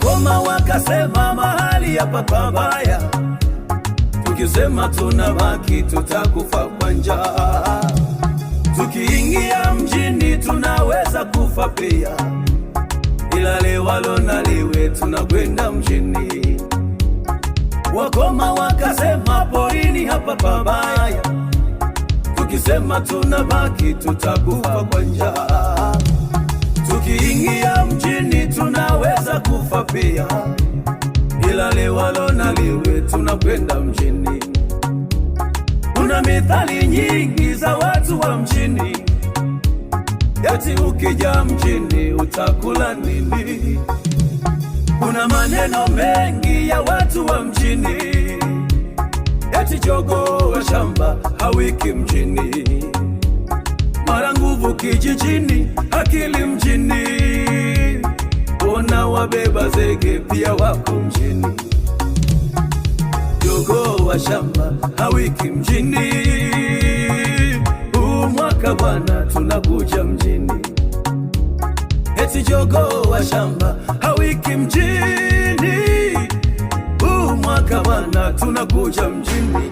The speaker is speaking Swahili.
Wakoma wakasema mahali hapa pabaya, tukisema tunabaki tutakufa kwa njaa. Tukiingia mjini tunaweza kufa pia, ila liwalo na liwe tunakwenda mjini. Wakoma wakasema porini hapa pabaya, tukisema tunabaki tutakufa kwa njaa. Tukiingia mjini tunaweza kufa pia, ila liwalo na liwe tunakwenda mjini. Kuna mithali nyingi za watu wa mjini, eti ukija mjini utakula nini? Kuna maneno mengi ya watu wa mjini, eti jogoo wa shamba hawiki mjini. Mara nguvu kijijini, akili mjini. Ona wabeba zege pia wako mjini. Jogoo wa shamba hawiki mjini. Huu mwaka bwana tunakuja mjini. Eti jogoo wa shamba hawiki mjini. Huu mwaka bwana tunakuja mjini.